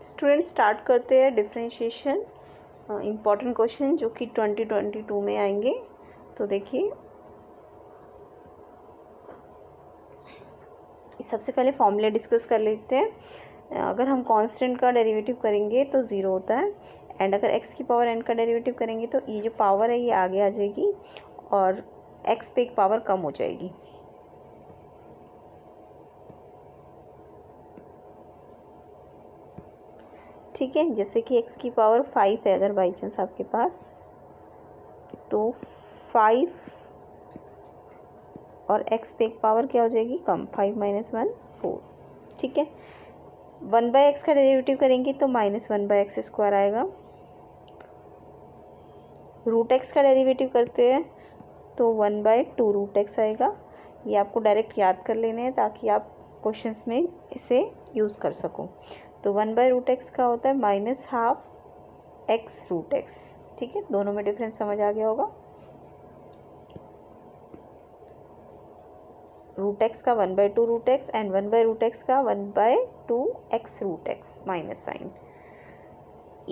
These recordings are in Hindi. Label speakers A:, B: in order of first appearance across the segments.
A: स्टूडेंट स्टार्ट करते हैं डिफरेंशिएशन इम्पॉर्टेंट क्वेश्चन जो कि 2022 में आएंगे। तो देखिए, सबसे पहले फॉर्मूले डिस्कस कर लेते हैं। अगर हम कांस्टेंट का डेरिवेटिव करेंगे तो 0 होता है, एंड अगर x की पावर n का डेरिवेटिव करेंगे तो ये जो पावर है ये आगे आ जाएगी और x पे एक पावर कम हो जाएगी। ठीक है, जैसे कि x की पावर 5 है अगर बाई चांस आपके पास, तो 5 और x पे एक पावर क्या हो जाएगी कम, 5 - 1 4। ठीक है, 1/x का डेरिवेटिव करेंगे तो -1/x² आएगा। √x का डेरिवेटिव करते हैं तो 1/2√x आएगा। ये आपको डायरेक्ट याद कर लेने हैं ताकि आप क्वेश्चंस में इसे यूज़ कर सको। तो 1/√x का होता है -12x√x। ठीक है, दोनों में डिफरेंस समझ आ गया होगा। √x का 1/2√x एंड 1/√x का 1/2x√x माइनस साइन।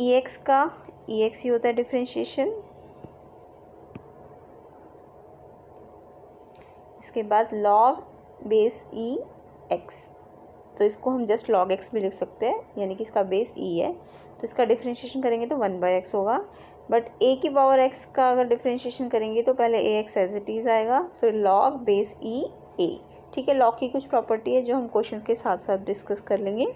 A: ex का ex ही होता है डिफरेंशिएशन। इसके बाद log बेस e x, तो इसको हम जस्ट log x भी लिख सकते हैं, यानी कि इसका बेस e है, तो इसका डिफरेंशिएशन करेंगे तो 1/x होगा। बट a की पावर x का अगर डिफरेंशिएशन करेंगे तो पहले ax एज इट इज़ आएगा, फिर log बेस e a। ठीक है, log की कुछ प्रॉपर्टी है जो हम क्वेश्चंस के साथ साथ डिस्कस कर लेंगे।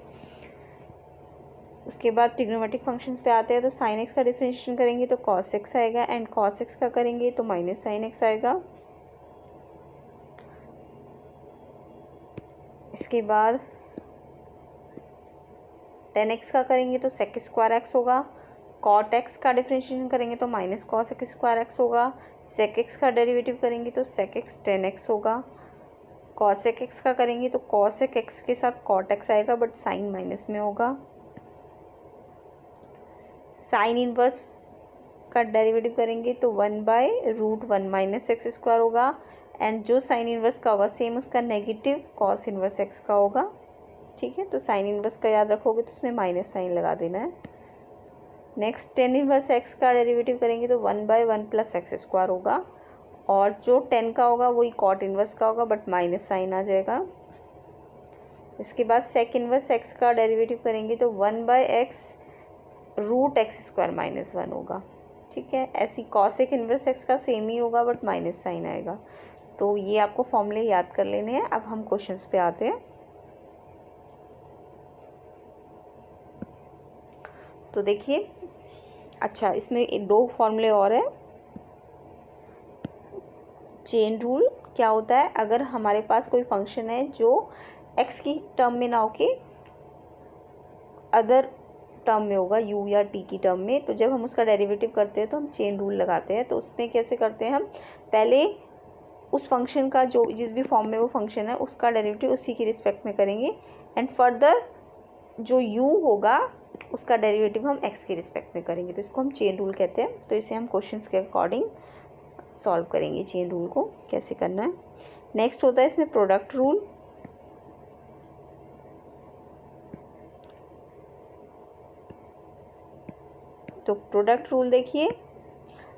A: उसके बाद ट्रिग्नोमेट्रिक फंक्शंस पे आते हैं, तो sin x का डिफरेंशिएशन करेंगे तो cos x आएगा, एंड cos x का करेंगे तो माइनस sin x आएगा। इसके बाद tan x का करेंगे तो sec² x होगा। cot x का डिफरेंशिएशन करेंगे तो -cos x² होगा। sec x का डेरिवेटिव करेंगे तो sec x tan x होगा। cos x का करेंगे तो cos x के साथ cot x आएगा, बट साइन माइनस में होगा। साइन इनवर्स का डेरिवेटिव करेंगे तो 1/√1 - x² होगा, एंड जो साइन इनवर्स का होगा सेम उसका नेगेटिव cos इनवर्स x का होगा। ठीक है, तो साइन इनवर्स का याद रखोगे तो उसमें माइनस साइन लगा देना है। नेक्स्ट tan इनवर्स x का डेरिवेटिव करेंगे तो 1/1 + x² होगा, और जो tan का होगा वही cot इनवर्स का होगा, बट माइनस साइन आ जाएगा। इसके बाद sec इनवर्स x का डेरिवेटिव करेंगे तो 1/x√x² - 1 होगा। ठीक है, ऐसी cosec इनवर्स x का सेम ही होगा, बट माइनस साइन आएगा। तो ये आपको फॉर्मूले याद कर लेने हैं। अब हम क्वेश्चंस पे आते हैं। तो देखिए, अच्छा, इसमें 2 फॉर्मूले और है। चेन रूल क्या होता है, अगर हमारे पास कोई फंक्शन है जो x की टर्म में ना होके अदर टर्म में होगा, u या t की टर्म में, तो जब हम उसका डेरिवेटिव करते हैं तो हम चेन रूल लगाते हैं। तो उसमें कैसे करते हैं, हम पहले उस फंक्शन का जो जिस भी फॉर्म में वो फंक्शन है उसका डेरिवेटिव उसी की रिस्पेक्ट में करेंगे, एंड फर्दर जो u होगा उसका डेरिवेटिव हम x की रिस्पेक्ट में करेंगे। तो इसको हम चेन रूल कहते हैं। तो इसे हम क्वेश्चंस के अकॉर्डिंग सॉल्व करेंगे, चेन रूल को कैसे करना है। नेक्स्ट होता है इसमें प्रोडक्ट रूल। तो प्रोडक्ट रूल देखिए,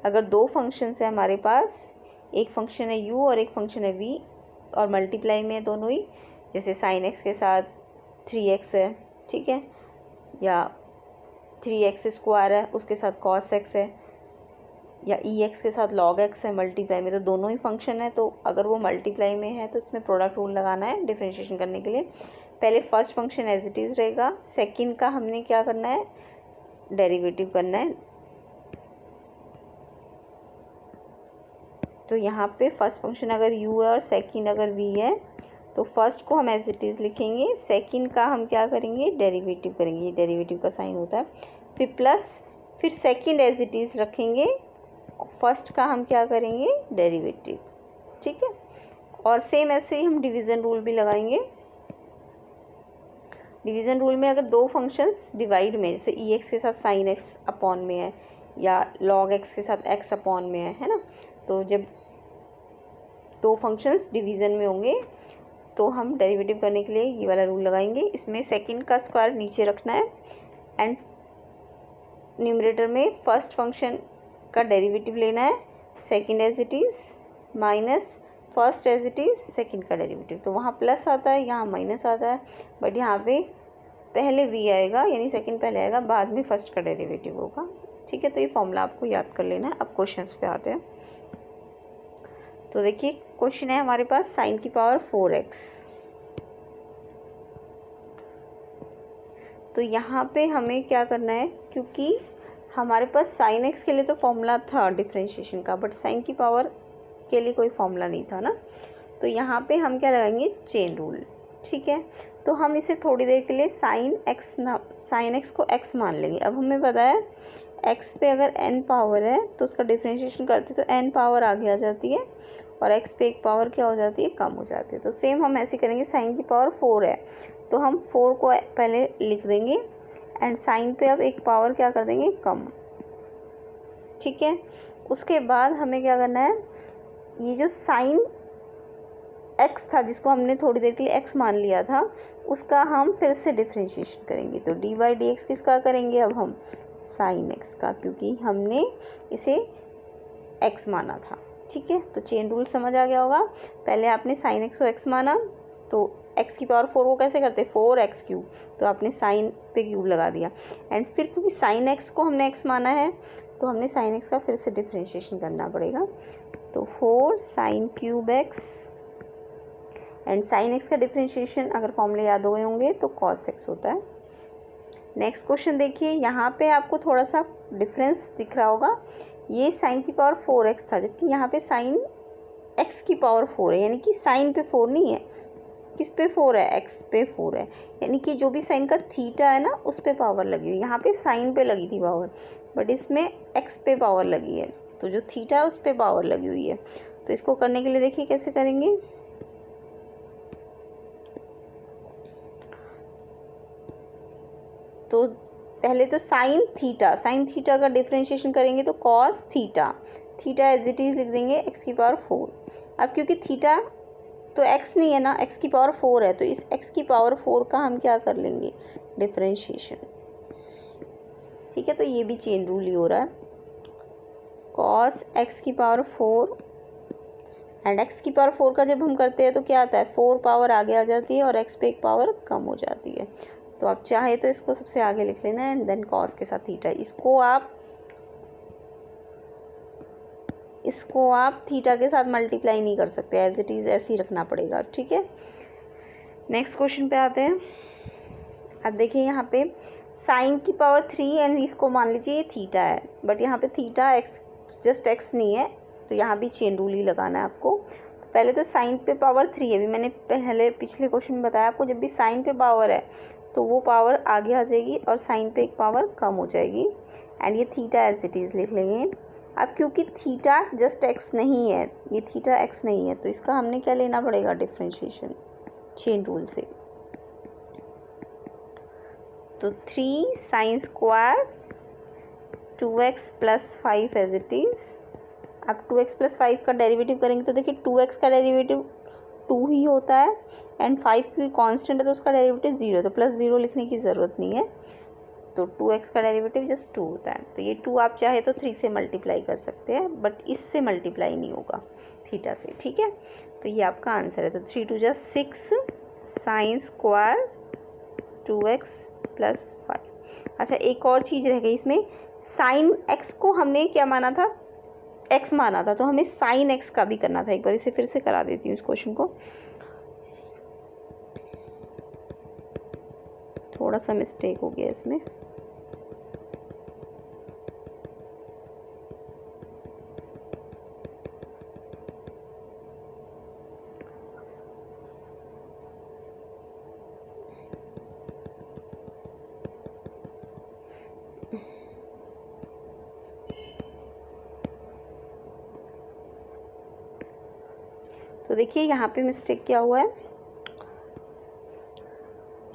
A: अगर 2 फंक्शंस है हमारे पास, एक फंक्शन है u और एक फंक्शन है v, और मल्टीप्लाई में है दोनों ही, जैसे sin x के साथ 3x है, ठीक है, या 3x² है उसके साथ cos x है, या ex के साथ log x है मल्टीप्लाई में, तो दोनों ही फंक्शन है। तो अगर वो मल्टीप्लाई में है तो इसमें प्रोडक्ट रूल लगाना है डिफरेंशिएशन करने के लिए। पहले first function as it is रहेगा, सेकंड का हमने क्या करना है, डेरिवेटिव करना है। तो यहाँ पे फर्स्ट फंक्शन अगर u है और सेकंड अगर v है, तो फर्स्ट को हम एज इट इज़ लिखेंगे, सेकंड का हम क्या करेंगे, डेरिवेटिव करेंगे। ये डेरिवेटिव का साइन होता है, फिर प्लस, फिर सेकंड एज इट इज़ रखेंगे, फर्स्ट का हम क्या करेंगे, डेरिवेटिव। ठीक है, और सेम ऐसे ही हम डिवीज़न रूल भी लगाएंगे। डिवीज़न रूल में अगर 2 फंक्शंस डिवाइड में, जैसे ex के साथ sin x अपॉन में है, या log x के साथ x अपॉन में है ना, तो जब 2 फंक्शंस डिवीज़न में होंगे तो हम डेरिवेटिव करने के लिए ये वाला रूल लगाएंगे। इसमें सेकंड का स्क्वायर नीचे रखना है, एंड न्यूमरेटर में फर्स्ट फंक्शन का डेरिवेटिव लेना है, second as it is minus first as it is second का डेरिवेटिव। तो वहाँ प्लस आता है, यहाँ माइनस आता है, बट यहाँ पे पहले v आएगा, यानी सेकंड पहले आएगा, बाद में फर्स्ट का डेरिवेटिव होगा। ठीक है, तो ये फॉर्मूला आपको याद कर लेना है। अब क्वेश्चंस पे आते हैं। तो देखिए क्वेश्चन है हमारे पास साइन की पावर 4x। तो यहाँ पे हमें क्या करना है, क्योंकि हमारे पास साइन एक्स के लिए तो फॉर्मूला था डिफ्रेंशिएशन का, बट साइन की पावर के लिए कोई फॉर्मूला नहीं था ना। तो यहाँ पे हम क्या लगाएंगे, चेन रूल। ठीक है, तो हम इसे थोड़ी देर के लिए साइन एक्स को x मान लेंगे। अब हमें पता है x पे अगर n पावर है तो उसका डिफ्रेंशिएशन करते तो n पावर आगे आ जाती है, और x पे एक पावर क्या हो जाती है, कम हो जाती है। तो सेम हम ऐसे करेंगे, साइन की पावर 4 है तो हम 4 को पहले लिख देंगे, एंड साइन पे अब एक पावर क्या कर देंगे, कम। ठीक है, उसके बाद हमें क्या करना है, ये जो साइन x था जिसको हमने थोड़ी देर के लिए x मान लिया था, उसका हम फिर से डिफ्रेंशिएशन करेंगे। तो डी बाई डी एक्स किसका करेंगे अब हम, साइन x का, क्योंकि हमने इसे x माना था। ठीक है, तो चेन रूल समझ आ गया होगा। पहले आपने साइन x को x माना, तो x की पावर 4 को कैसे करते, 4x क्यूब, तो आपने साइन पे क्यूब लगा दिया, एंड फिर क्योंकि साइन x को हमने x माना है तो हमने साइन x का फिर से डिफ्रेंशिएशन करना पड़ेगा। तो 4 sine cube x, and sine x का डिफ्रेंशिएशन अगर फॉर्मूले याद हो गए होंगे तो कॉस x होता है। नेक्स्ट क्वेश्चन देखिए, यहाँ पे आपको थोड़ा सा डिफरेंस दिख रहा होगा। ये साइन की पावर 4x था, जबकि यहाँ पे साइन x की पावर 4 है, यानी कि साइन पे 4 नहीं है, किस पे 4 है, x पे 4 है, यानी कि जो भी साइन का थीटा है ना उस पे पावर लगी हुई। यहाँ पे साइन पे लगी थी पावर, बट इसमें x पे पावर लगी है, तो जो थीटा है उस पे पावर लगी हुई है। तो इसको करने के लिए देखिए कैसे करेंगे। तो पहले तो साइन थीटा का डिफ्रेंशिएशन करेंगे तो cos theta as it is लिख देंगे x की पावर 4। अब क्योंकि थीटा तो x नहीं है ना, x की पावर 4 है, तो इस x की पावर 4 का हम क्या कर लेंगे, डिफ्रेंशिएशन। ठीक है, तो ये भी चेन रूल ही हो रहा है, कॉस x की पावर 4, एंड x की पावर 4 का जब हम करते हैं तो क्या आता है, 4 पावर आगे आ जाती है और x पे एक पावर कम हो जाती है। तो आप चाहे तो इसको सबसे आगे लिख लेना, एंड देन कॉस के साथ थीटा। इसको आप थीटा के साथ मल्टीप्लाई नहीं कर सकते, एज इट इज़ ऐसे ही रखना पड़ेगा। ठीक है, नेक्स्ट क्वेश्चन पे आते हैं। अब देखिए यहाँ पे साइन की पावर 3, एंड इसको मान लीजिए ये थीटा है, बट यहाँ पे थीटा x जस्ट x नहीं है, तो यहाँ भी चेन रूल ही लगाना है आपको। तो पहले तो साइन पे पावर 3 है, अभी मैंने पहले पिछले क्वेश्चन में बताया आपको, जब भी साइन पे पावर है तो वो पावर आगे आ जाएगी और साइन पे एक पावर कम हो जाएगी, एंड ये थीटा एज इट इज़ लिख लेंगे। अब क्योंकि थीटा जस्ट x नहीं है, ये थीटा x नहीं है, तो इसका हमने क्या लेना पड़ेगा, डिफ्रेंशिएशन चेन रूल से। तो 3 sine square 2x plus 5 as it is. अब 2x प्लस 5 का डेरिवेटिव करेंगे तो देखिए 2x का डेरिवेटिव 2 ही होता है, एंड 5 की कांस्टेंट है तो उसका डेरिवेटिव 0, तो प्लस 0 लिखने की ज़रूरत नहीं है। तो 2x का डेरिवेटिव जस्ट 2 होता है। तो ये 2 आप चाहे तो 3 से मल्टीप्लाई कर सकते हैं, बट इससे मल्टीप्लाई नहीं होगा थीटा से। ठीक है, तो ये आपका आंसर है। तो 3 2 जा 6 साइन स्क्वायर 2x प्लस 5। अच्छा, एक और चीज़ रह गई इसमें, साइन x को हमने क्या माना था, x माना था, तो हमें साइन x का भी करना था। एक बार इसे फिर से करा देती हूँ इस क्वेश्चन को, थोड़ा सा मिस्टेक हो गया इसमें। तो देखिए यहाँ पे मिस्टेक क्या हुआ है,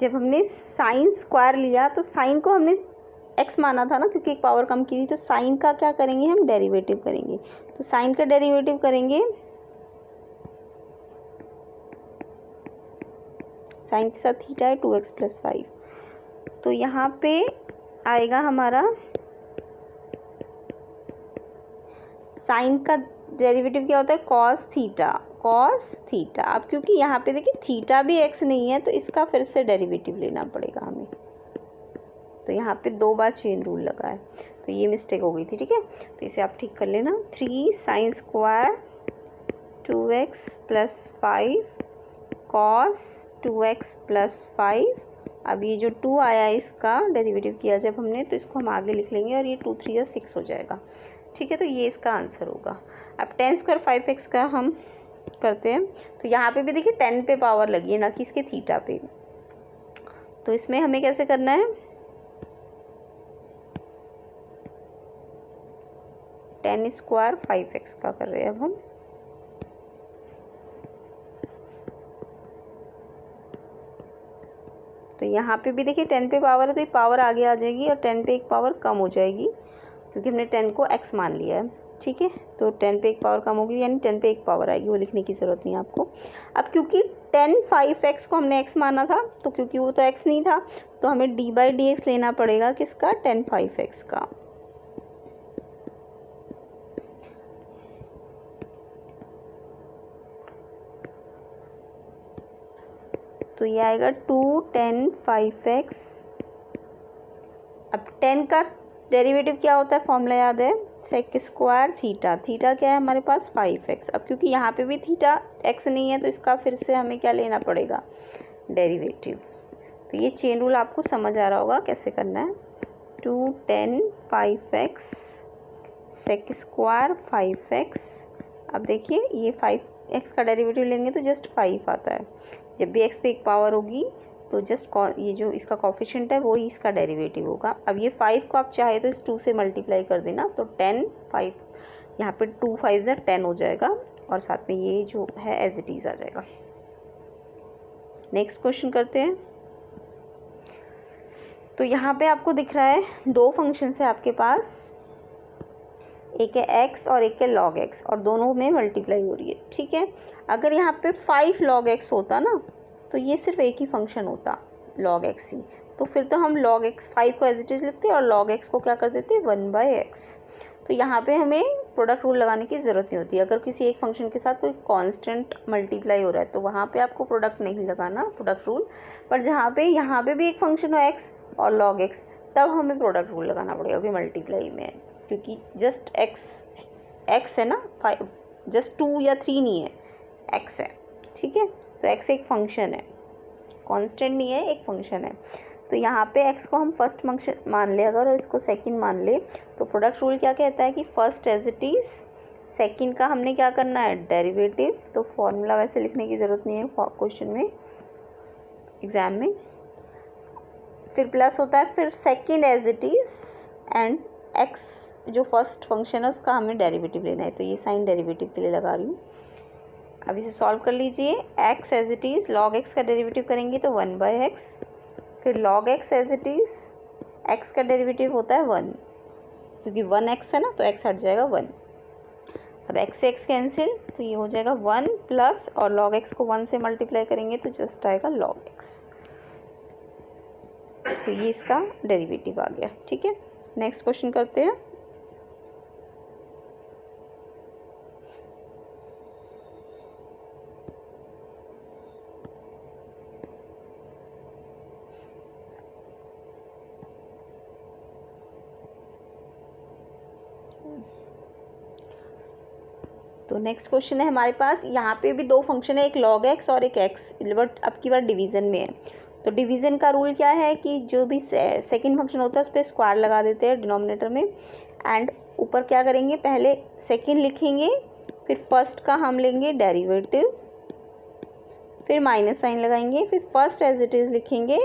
A: जब हमने साइन स्क्वायर लिया तो साइन को हमने x माना था ना, क्योंकि एक पावर कम की थी, तो साइन का क्या करेंगे हम, डेरिवेटिव करेंगे। तो साइन का डेरिवेटिव करेंगे, साइन के साथ थीटा है 2x प्लस 5, तो यहाँ पे आएगा हमारा साइन का डेरिवेटिव क्या होता है, कॉस थीटा, कॉस थीटा। अब क्योंकि यहाँ पे देखिए थीटा भी एक्स नहीं है तो इसका फिर से डेरिवेटिव लेना पड़ेगा हमें, तो यहाँ पे 2 बार चेन रूल लगा है, तो ये मिस्टेक हो गई थी, ठीक है। तो इसे आप ठीक कर लेना। 3 sine square 2x + 5 cos 2x + 5। अब ये जो 2 आया इसका डेरिवेटिव किया जब हमने, तो इसको हम आगे लिख लेंगे और ये 2 3 या 6 हो जाएगा, ठीक है। तो ये इसका आंसर होगा। अब 10² 5x का हम करते हैं, तो यहाँ पे भी देखिए 10 पे पावर लगी है ना कि इसके थीटा पे, तो इसमें हमें कैसे करना है, 10² 5x का कर रहे हैं अब हम। तो यहाँ पे भी देखिए 10 पे पावर है तो ये पावर आगे आ जाएगी और 10 पे एक पावर कम हो जाएगी क्योंकि हमने 10 को x मान लिया है, ठीक है। तो 10 पे एक पावर कम होगी यानी 10 पे एक पावर आएगी, वो लिखने की ज़रूरत नहीं है आपको। अब क्योंकि 10 5x को हमने x माना था, तो क्योंकि वो तो x नहीं था तो हमें d/dx लेना पड़ेगा किसका, 10 5x का। तो ये आएगा 2 10 5x। अब 10 का डेरिवेटिव क्या होता है, फॉर्मूला याद है, sec² थीटा, थीटा क्या है हमारे पास 5x। अब क्योंकि यहाँ पे भी थीटा x नहीं है तो इसका फिर से हमें क्या लेना पड़ेगा, डेरिवेटिव। तो ये चेन रूल आपको समझ आ रहा होगा कैसे करना है। 2 10 5x sec² 5x। अब देखिए ये 5x का डेरिवेटिव लेंगे तो जस्ट 5 आता है, जब भी x पे एक पावर होगी तो जस्ट ये जो इसका कॉफिशिएंट है वो ही इसका डेरिवेटिव होगा। अब ये 5 को आप चाहे तो इस 2 से मल्टीप्लाई कर देना, तो 10 5 यहाँ पे 2 5 ज़ा 10 हो जाएगा और साथ में ये जो है एज इट इज़ आ जाएगा। नेक्स्ट क्वेश्चन करते हैं। तो यहाँ पे आपको दिख रहा है 2 फंक्शंस है आपके पास, एक है x और एक है log x और दोनों में मल्टीप्लाई हो रही है, ठीक है। अगर यहाँ पे 5 log x होता ना तो ये सिर्फ एक ही फंक्शन होता log x ही, तो फिर तो हम log x 5 को एज इट इज़ लिखते और log x को क्या कर देते 1/x। तो यहाँ पे हमें प्रोडक्ट रूल लगाने की ज़रूरत नहीं होती। अगर किसी एक फंक्शन के साथ कोई कांस्टेंट मल्टीप्लाई हो रहा है तो वहाँ पे आपको प्रोडक्ट नहीं लगाना, प्रोडक्ट रूल। पर जहाँ पे यहाँ पे भी एक फंक्शन हो x और log x, तब हमें प्रोडक्ट रूल लगाना पड़ेगा कि मल्टीप्लाई में है, क्योंकि जस्ट x है ना, 5 जस्ट 2 या 3 नहीं है, x है, ठीक है। तो x एक फंक्शन है, कांस्टेंट नहीं है, एक फंक्शन है। तो यहाँ पे x को हम फर्स्ट फंक्शन मान ले अगर और इसको सेकंड मान ले, तो प्रोडक्ट रूल क्या कहता है कि first as it is, second का हमने क्या करना है, डेरिवेटिव। तो फॉर्मूला वैसे लिखने की ज़रूरत नहीं है क्वेश्चन में, एग्ज़ाम में। फिर प्लस होता है, फिर second as it is and x जो फर्स्ट फंक्शन है उसका हमें डेरिवेटिव लेना है, तो ये साइन डेरिवेटिव के लिए लगा रही हूँ। अब इसे सॉल्व कर लीजिए। x as it is, log x का डेरिवेटिव करेंगे तो 1/x, फिर log x as it is, x का डेरिवेटिव होता है 1, क्योंकि 1x है ना तो x हट जाएगा 1। अब x से x कैंसिल, तो ये हो जाएगा 1 प्लस, और log x को 1 से मल्टीप्लाई करेंगे तो जस्ट आएगा log x। तो ये इसका डेरिवेटिव आ गया, ठीक है। नेक्स्ट क्वेश्चन करते हैं। तो नेक्स्ट क्वेश्चन है हमारे पास, यहाँ पे भी 2 फंक्शन है, एक log x और एक x, बट अब की बार डिवीज़न में है। तो डिवीज़न का रूल क्या है कि जो भी सेकंड फंक्शन होता है उस पर स्क्वायर लगा देते हैं डिनोमिनेटर में, एंड ऊपर क्या करेंगे, पहले सेकंड लिखेंगे, फिर फर्स्ट का हम लेंगे डेरिवेटिव, फिर माइनस साइन लगाएंगे, फिर फर्स्ट एज इट इज़ लिखेंगे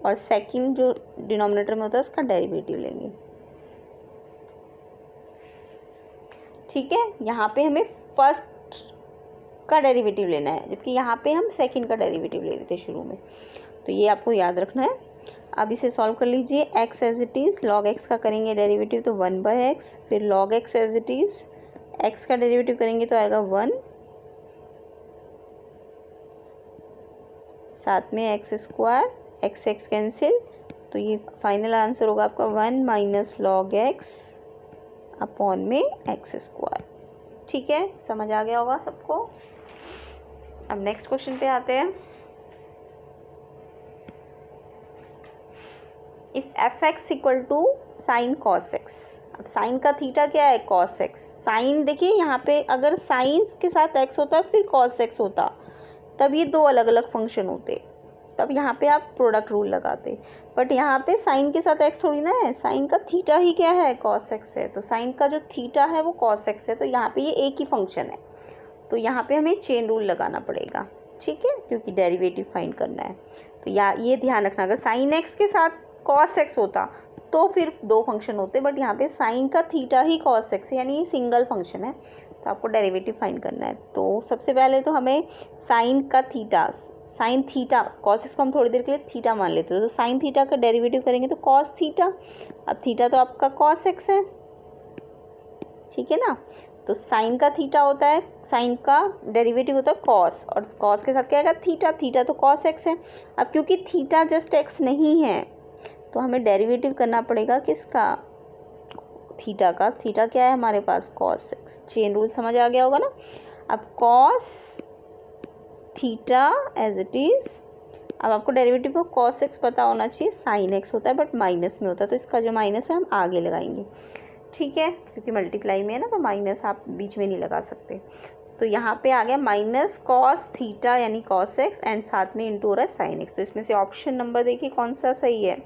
A: और सेकंड जो डिनोमिनेटर में होता है उसका डेरिवेटिव लेंगे, ठीक है। यहाँ पे हमें फर्स्ट का डेरिवेटिव लेना है, जबकि यहाँ पे हम सेकंड का डेरिवेटिव ले रहे थे शुरू में, तो ये आपको याद रखना है। अब इसे सॉल्व कर लीजिए। x as it is, log x का करेंगे डेरिवेटिव तो 1/x, फिर log x as it is, x का डेरिवेटिव करेंगे तो आएगा 1, साथ में x² x कैंसिल, तो ये फाइनल आंसर होगा आपका 1 माइनस लॉग एक्स अपॉन में एक्स स्क्वायर। ठीक है, समझ आ गया होगा सबको। अब नेक्स्ट क्वेश्चन पे आते हैं। If F X equal to sine cos X, अब साइन का थीटा क्या है, कॉस एक्स। साइन देखिए यहाँ पे अगर साइन के साथ एक्स होता फिर कॉस एक्स होता, तब ये दो अलग अलग फंक्शन होते, तब यहाँ पे आप प्रोडक्ट रूल लगाते। बट यहाँ पे साइन के साथ एक्स थोड़ी ना है, साइन का थीटा ही क्या है, कॉस एक्स है। तो साइन का जो थीटा है वो कॉस एक्स है, तो यहाँ पे ये एक ही फंक्शन है, तो यहाँ पे हमें चेन रूल लगाना पड़ेगा। ठीक है, क्योंकि डेरिवेटिव फाइंड करना है। तो ये ध्यान रखना, अगर साइन एक्स के साथ कॉस एक्स होता तो फिर दो फंक्शन होते, बट यहाँ पे साइन का थीटा ही कॉस एक्स है, यानी ये सिंगल फंक्शन है, तो आपको डेरिवेटिव फाइंड करना है। तो सबसे पहले तो हमें साइन का theta, sine theta, cos x को हम थोड़ी देर के लिए थीटा मान लेते हैं, तो साइन थीटा का डेरिवेटिव करेंगे तो कॉस थीटा। अब थीटा तो आपका कॉस एक्स है, ठीक है ना। तो साइन का थीटा होता है, साइन का डेरिवेटिव होता है कॉस, और कॉस के साथ क्या आएगा, थीटा। थीटा तो कॉस एक्स है। अब क्योंकि थीटा जस्ट एक्स नहीं है, तो हमें डेरिवेटिव करना पड़ेगा किसका, थीटा का। थीटा क्या है हमारे पास, कॉस एक्स। चेन रूल समझ आ गया होगा ना। अब cos theta as it is, अब आपको डेरिवेटिव को कॉस एक्स पता होना चाहिए, साइन एक्स होता है बट माइनस में होता है, तो इसका जो माइनस है हम आगे लगाएंगे। ठीक है, क्योंकि मल्टीप्लाई में है ना, तो माइनस आप बीच में नहीं लगा सकते। तो यहाँ पे आ गया माइनस कॉस थीटा यानी कॉस एक्स, एंड साथ में इंटू हो रहा है साइन एक्स। तो इसमें से ऑप्शन नंबर देखिए कौन सा सही है,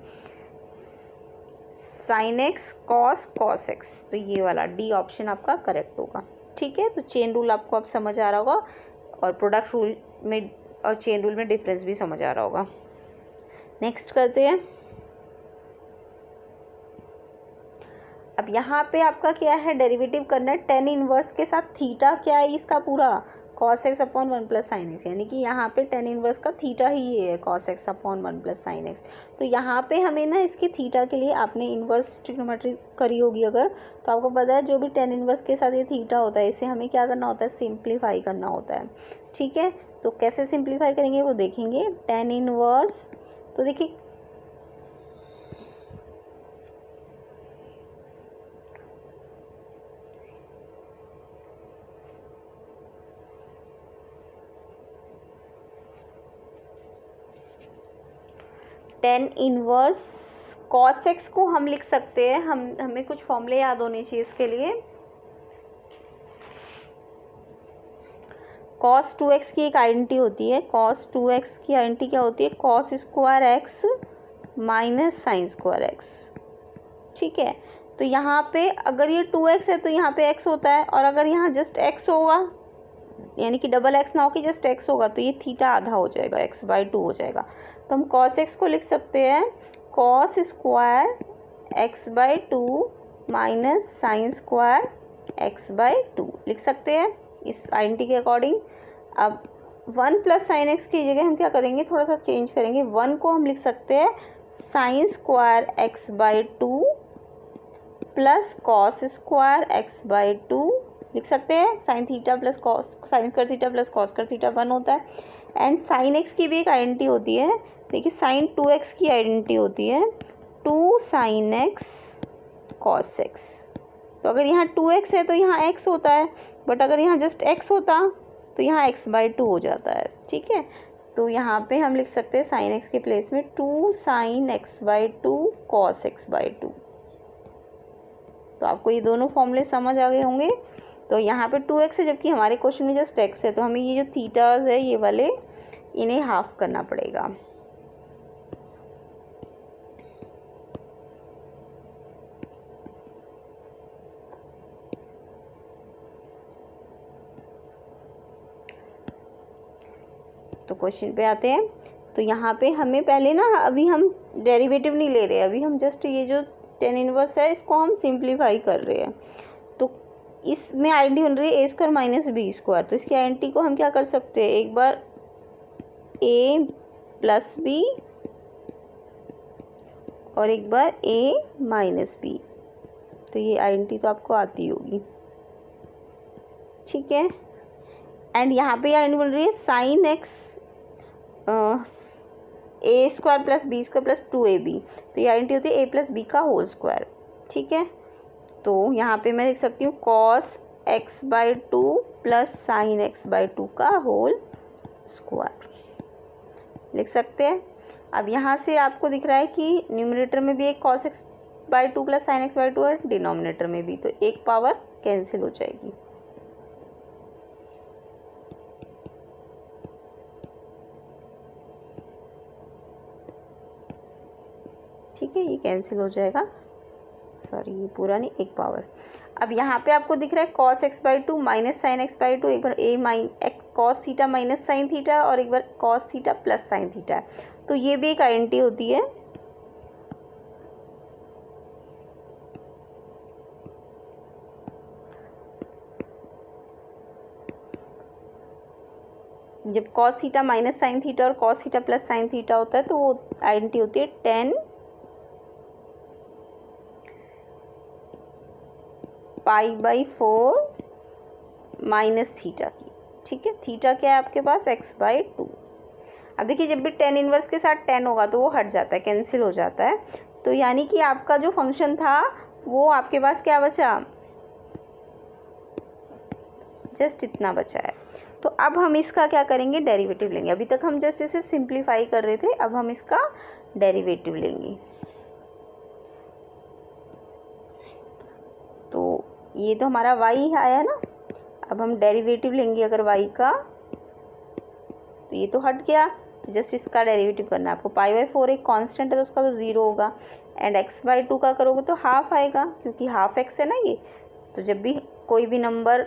A: sine x cos cos x, तो ये वाला डी ऑप्शन आपका करेक्ट होगा। ठीक है, तो चेन रूल आपको अब समझ आ रहा होगा, और प्रोडक्ट रूल में और चेन रूल में डिफरेंस भी समझ आ रहा होगा। नेक्स्ट करते हैं। अब यहाँ पे आपका क्या है, डेरिवेटिव करना है टेन इनवर्स के साथ थीटा क्या है इसका पूरा, cos x upon 1 plus sine x, यानी कि यहाँ पे टेन इनवर्स का थीटा ही ये है, cos x upon 1 plus sine x. तो यहाँ पे हमें ना इसके थीटा के लिए, आपने इनवर्स ट्रिग्नोमेट्री करी होगी अगर, तो आपको पता है जो भी टेन इनवर्स के साथ ये थीटा होता है, इसे हमें क्या करना होता है, सिंप्लीफाई करना होता है। ठीक है, तो कैसे सिंप्लीफाई करेंगे वो देखेंगे। टेन इनवर्स, तो देखिए टेन इनवर्स कॉस एक्स को हम लिख सकते हैं, हमें कुछ फॉर्मूले याद होने चाहिए इसके लिए। कॉस 2x की एक आइडेंटिटी होती है, कॉस 2x की आइडेंटिटी क्या होती है, cos square x minus sine square x. ठीक है, तो यहाँ पे अगर ये 2x है तो यहाँ पे x होता है, और अगर यहाँ जस्ट x होगा, यानी कि डबल एक्स ना हो कि जस्ट एक्स होगा, तो ये थीटा आधा हो जाएगा, x/2 हो जाएगा। तो हम कॉस एक्स को लिख सकते हैं cos square x/2 minus sine square x/2 लिख सकते हैं इस आइडेंटिटी के अकॉर्डिंग। अब 1 प्लस साइन एक्स की जगह हम क्या करेंगे, थोड़ा सा चेंज करेंगे, 1 को हम लिख सकते हैं sine square x/2 plus cos square x/2 लिख सकते हैं। Sine theta plus cos, sine square theta plus cos square theta 1 होता है। एंड साइन एक्स की भी एक आइडेंटिटी होती है, देखिए साइन 2x की आइडेंटिटी होती है 2 साइन एक्स कॉस एक्स। तो अगर यहाँ 2x है तो यहाँ x होता है, बट अगर यहाँ जस्ट x होता तो यहाँ x/2 हो जाता है। ठीक है, तो यहाँ पे हम लिख सकते हैं साइन एक्स के प्लेस में 2 साइन x/2 कॉस x/2। तो आपको ये दोनों फॉर्मूले समझ आ गए होंगे। तो यहाँ पे 2x है, जबकि हमारे क्वेश्चन में जस्ट x है, तो हमें ये जो थीटाज है ये वाले इन्हें हाफ करना पड़ेगा। तो क्वेश्चन पे आते हैं। तो यहाँ पे हमें पहले ना, अभी हम डेरिवेटिव नहीं ले रहे, अभी हम जस्ट ये जो टेन इनवर्स है इसको हम सिंप्लीफाई कर रहे हैं। तो इसमें आइडेंटिटी बन रही है a² माइनस b²। तो इसकी आइडेंटिटी को हम क्या कर सकते हैं, एक बार a प्लस b और एक बार a माइनस b। तो ये आइडेंटिटी तो आपको आती होगी। ठीक है, एंड यहाँ पे आइडेंटिटी बन रही है sine X A square plus B square plus 2ab, तो ये आइडेंटिटी होती है a प्लस बी का होल स्क्वायर। ठीक है, तो यहाँ पे मैं लिख सकती हूँ cos x/2 plus sin x/2 का होल स्क्वायर लिख सकते हैं। अब यहाँ से आपको दिख रहा है कि न्यूमरेटर में भी एक cos x/2 plus sin x/2 है, डिनोमिनेटर में भी, तो एक पावर कैंसिल हो जाएगी। ठीक है, ये कैंसिल हो जाएगा, सॉरी ये पूरा नहीं, एक पावर। अब यहाँ पे आपको दिख रहा है cos x/2 minus sign x/2, एक बार cos theta minus sine theta और एक बार cos theta plus sine theta, तो ये भी एक आइडेंटिटी होती है। जब cos theta minus sine theta और cos theta plus sine theta होता है तो वो आइडेंटिटी होती है tan π/4 माइनस थीटा की। ठीक है, थीटा क्या है आपके पास x/2। अब देखिए जब भी tan इनवर्स के साथ tan होगा तो वो हट जाता है, कैंसिल हो जाता है, तो यानी कि आपका जो फंक्शन था वो आपके पास क्या बचा, जस्ट इतना बचा है। तो अब हम इसका क्या करेंगे, डेरिवेटिव लेंगे। अभी तक हम जस्ट इसे सिंप्लीफाई कर रहे थे, अब हम इसका डेरिवेटिव लेंगे। तो ये तो हमारा y आया ना, अब हम डेरिवेटिव लेंगे अगर y का, तो ये तो हट गया, जस्ट इसका डेरिवेटिव करना है आपको। π/4 एक कांस्टेंट है तो उसका तो 0 होगा, एंड x/2 का करोगे तो हाफ आएगा, क्योंकि हाफ x है ना ये। तो जब भी कोई भी नंबर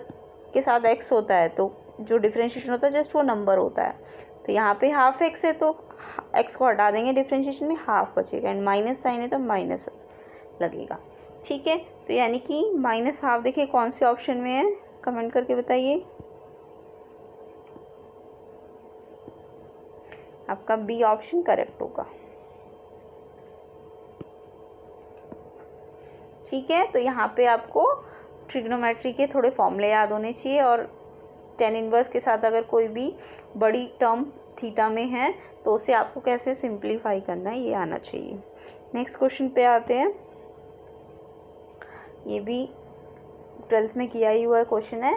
A: के साथ x होता है तो जो डिफ्रेंशिएशन होता है जस्ट वो नंबर होता है, तो यहाँ पे हाफ x है तो x को हटा देंगे डिफ्रेंशिएशन में, हाफ बचेगा, एंड माइनस साइन है तो माइनस लगेगा। ठीक है, तो यानी कि माइनस हाफ देखिए कौन से ऑप्शन में है, कमेंट करके बताइए। आपका बी ऑप्शन करेक्ट होगा। ठीक है, तो यहाँ पे आपको ट्रिग्नोमेट्री के थोड़े फॉर्मूले याद होने चाहिए, और tan इनवर्स के साथ अगर कोई भी बड़ी टर्म थीटा में है तो उसे आपको कैसे सिंप्लीफाई करना है ये आना चाहिए। नेक्स्ट क्वेश्चन पे आते हैं, ये भी 12th में किया ही हुआ क्वेश्चन है।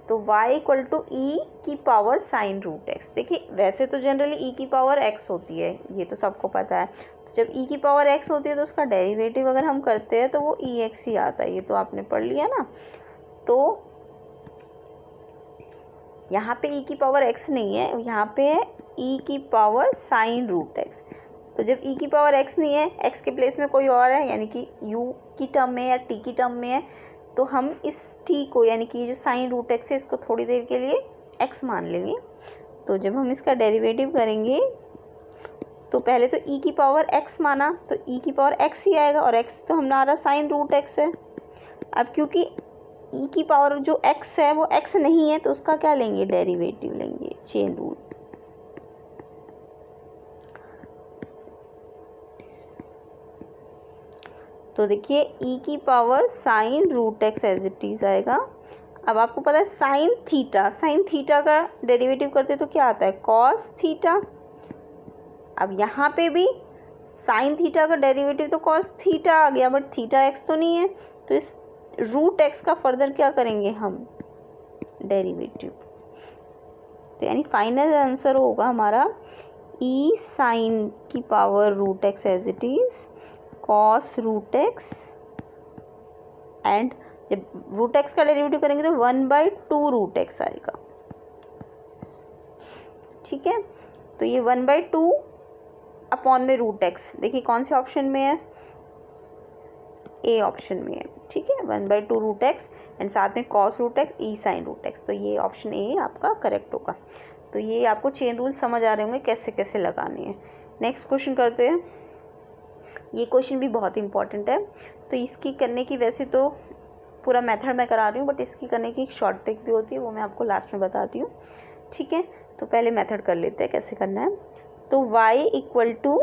A: तो y इक्वल टू ई की पावर साइन रूट एक्स। देखिए वैसे तो जनरली ई की पावर x होती है, ये तो सबको पता है, तो जब ई की पावर x होती है तो उसका डेरिवेटिव अगर हम करते हैं तो वो ex ही आता है, ये तो आपने पढ़ लिया ना। तो यहाँ पे e की पावर x नहीं है, यहाँ पे है e की पावर साइन रूट x। तो जब e की पावर x नहीं है, x के प्लेस में कोई और है, यानी कि u की टर्म में या t की टर्म में है, तो हम इस t को, यानी कि जो साइन रूट x है, इसको थोड़ी देर के लिए x मान लेंगे। तो जब हम इसका डेरिवेटिव करेंगे तो पहले तो e की पावर x माना, तो e की पावर x ही आएगा, और x तो हमारा साइन रूट x है। अब क्योंकि e की पावर जो x है वो x नहीं है, तो उसका क्या लेंगे, डेरिवेटिव लेंगे, चेन रूल। तो देखिए e की power sine root x as it is आएगा। अब आपको पता है साइन थीटा का डेरिवेटिव करते तो क्या आता है, कॉस थीटा। अब यहाँ पे भी साइन थीटा का डेरिवेटिव तो कॉस थीटा आ गया, बट थीटा x तो नहीं है, तो इस रूट x का फर्दर क्या करेंगे हम, डेरिवेटिव। तो यानी फाइनल आंसर होगा हमारा e साइन की power root x as it is cos root x, and जब रूट x का डेरिवेटिव करेंगे तो 1/2 रूट x आएगा। ठीक है, तो ये 1/2 अपॉन में रूट x, देखिए कौन से ऑप्शन में है, ए ऑप्शन में है। ठीक है, 1/2 रूट x एंड साथ में कॉस रूट x ई साइन रूट x, तो ये ऑप्शन ए आपका करेक्ट होगा। तो ये आपको चेन रूल समझ आ रहे होंगे कैसे कैसे लगाने हैं। नेक्स्ट क्वेश्चन करते हैं, ये क्वेश्चन भी बहुत इंपॉर्टेंट है। तो इसकी करने की, वैसे तो पूरा मेथड मैं करा रही हूँ, बट इसकी करने की एक शॉर्ट ट्रिक भी होती है, वो मैं आपको लास्ट में बताती हूँ। ठीक है, तो पहले मेथड कर लेते हैं कैसे करना है। तो y इक्वल टू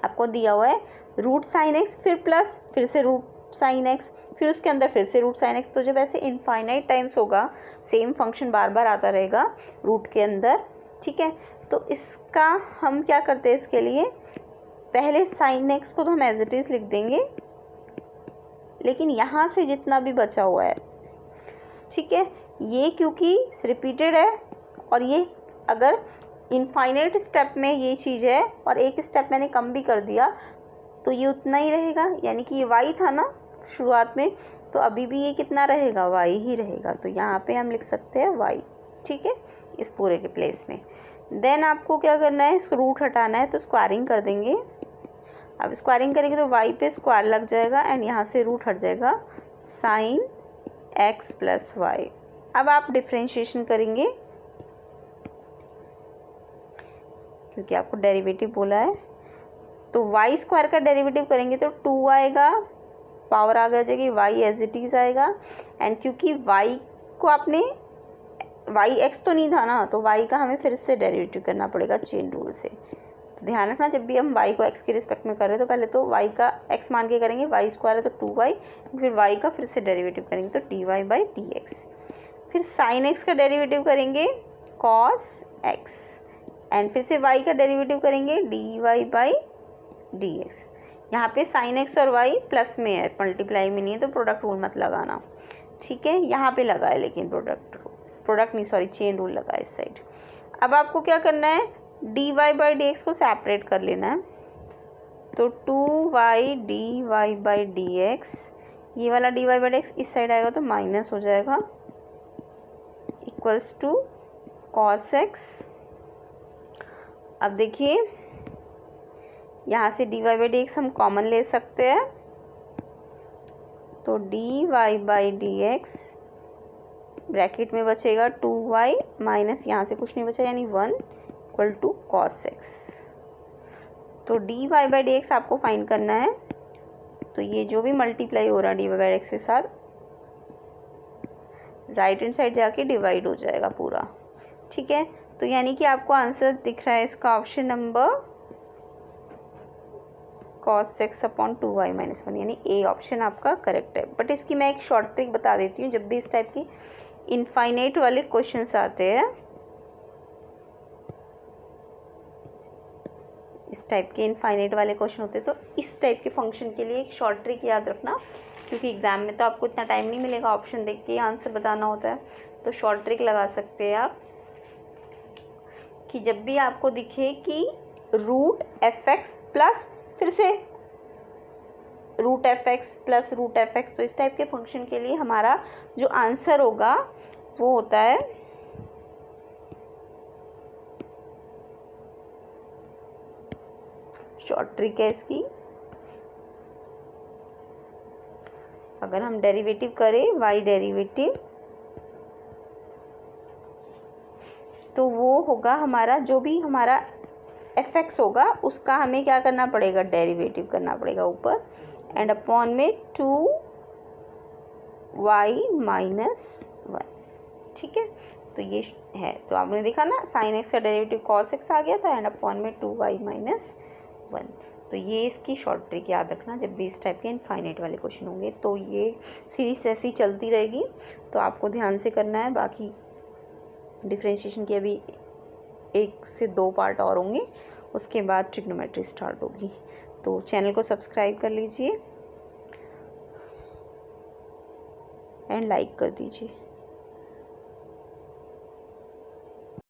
A: आपको दिया हुआ है रूट साइन एक्स, फिर प्लस, फिर से रूट साइन एक्स, फिर उसके अंदर फिर से रूट साइन एक्स। तो जब ऐसे इनफाइनाइट टाइम्स होगा, सेम फंक्शन बार बार आता रहेगा रूट के अंदर। ठीक है, तो इसका हम क्या करते हैं, इसके लिए पहले साइन एक्स को तो हम एज इट इज़ लिख देंगे, लेकिन यहाँ से जितना भी बचा हुआ है, ठीक है, ये क्योंकि रिपीटेड है और ये अगर इनफाइनाइट स्टेप में ये चीज़ है और एक स्टेप मैंने कम भी कर दिया तो ये उतना ही रहेगा, यानी कि ये y था ना शुरुआत में, तो अभी भी ये कितना रहेगा, y ही रहेगा। तो यहाँ पे हम लिख सकते हैं y, ठीक है, इस पूरे के प्लेस में। देन आपको क्या करना है, इसको रूट हटाना है, तो स्क्वायरिंग कर देंगे। अब स्क्वायरिंग करेंगे तो y पे स्क्वायर लग जाएगा एंड यहाँ से रूट हट जाएगा, साइन x प्लस वाई। अब आप डिफ्रेंशिएशन करेंगे क्योंकि आपको डेरिवेटिव बोला है, तो वाई स्क्वायर का डेरिवेटिव करेंगे तो 2 आएगा, पावर आ जाएगी, वाई एज इट इज़ आएगा। एंड क्योंकि वाई को आपने, वाई एक्स तो नहीं था ना, तो वाई का हमें फिर से डेरिवेटिव करना पड़ेगा चेन रूल से। तो ध्यान रखना, जब भी हम वाई को एक्स के रिस्पेक्ट में कर रहे हैं तो पहले तो वाई का एक्स मान के करेंगे, वाई स्क्वायर है तो 2y, फिर वाई का फिर से डेरिवेटिव करेंगे तो dy/dx। फिर साइन एक्स का डेरिवेटिव करेंगे cos x, एंड फिर से y का डेरिवेटिव करेंगे dy/dx। यहाँ पे साइन एक्स और y प्लस में है, मल्टीप्लाई में नहीं है, तो प्रोडक्ट रूल मत लगाना, ठीक है। यहाँ पे लगा है लेकिन प्रोडक्ट नहीं, सॉरी, चेन रूल लगा है इस साइड। अब आपको क्या करना है, dy/dx को सेपरेट कर लेना है, तो 2y dy/dx, ये वाला dy/dx इस साइड आएगा तो माइनस हो जाएगा, इक्वल्स टू cos x। अब देखिए यहाँ से dy/dx हम कॉमन ले सकते हैं, तो dy/dx ब्रैकेट में बचेगा 2y माइनस यहाँ से कुछ नहीं बचा यानी 1 इक्वल टू cos x। तो dy/dx आपको फाइंड करना है, तो ये जो भी मल्टीप्लाई हो रहा है dy/dx के साथ, राइट हैंड साइड जाके डिवाइड हो जाएगा पूरा, ठीक है। तो यानी कि आपको आंसर दिख रहा है इसका option number cos x upon 2y minus 1, यानी ए ऑप्शन आपका करेक्ट है। बट इसकी मैं एक शॉर्ट ट्रिक बता देती हूँ, जब भी इस टाइप की इनफाइनाइट वाले क्वेश्चंस आते हैं, इस टाइप के इनफाइनाइट वाले क्वेश्चन होते हैं, तो इस टाइप के फंक्शन के लिए एक शॉर्ट ट्रिक याद रखना, क्योंकि एग्ज़ाम में तो आपको इतना टाइम नहीं मिलेगा, ऑप्शन देख के आंसर बताना होता है। तो शॉर्ट ट्रिक लगा सकते हैं आप कि जब भी आपको दिखे कि रूट एफ एक्स प्लस फिर से root F X plus root F X, तो इस टाइप के फंक्शन के लिए हमारा जो आंसर होगा वो होता है शॉर्ट ट्रिक है इसकी, अगर हम डेरिवेटिव करें वाई डेरिवेटिव तो वो होगा हमारा, जो भी हमारा एफ एक्स होगा उसका हमें क्या करना पड़ेगा, डेरिवेटिव करना पड़ेगा ऊपर, एंड अपॉन में 2y माइनस 1, ठीक है। तो ये है, तो आपने देखा ना, साइन एक्स का डेरिवेटिव cos x आ गया था एंड अपॉन में 2y माइनस 1। तो ये इसकी शॉर्ट ट्रिक याद रखना, जब भी इस टाइप के इनफाइनाइट वाले क्वेश्चन होंगे तो ये सीरीज ऐसी चलती रहेगी, तो आपको ध्यान से करना है। बाकी डिफरेंशिएशन की अभी 1 से 2 पार्ट और होंगे, उसके बाद ट्रिग्नोमेट्री स्टार्ट होगी। तो चैनल को सब्सक्राइब कर लीजिए एंड लाइक कर दीजिए।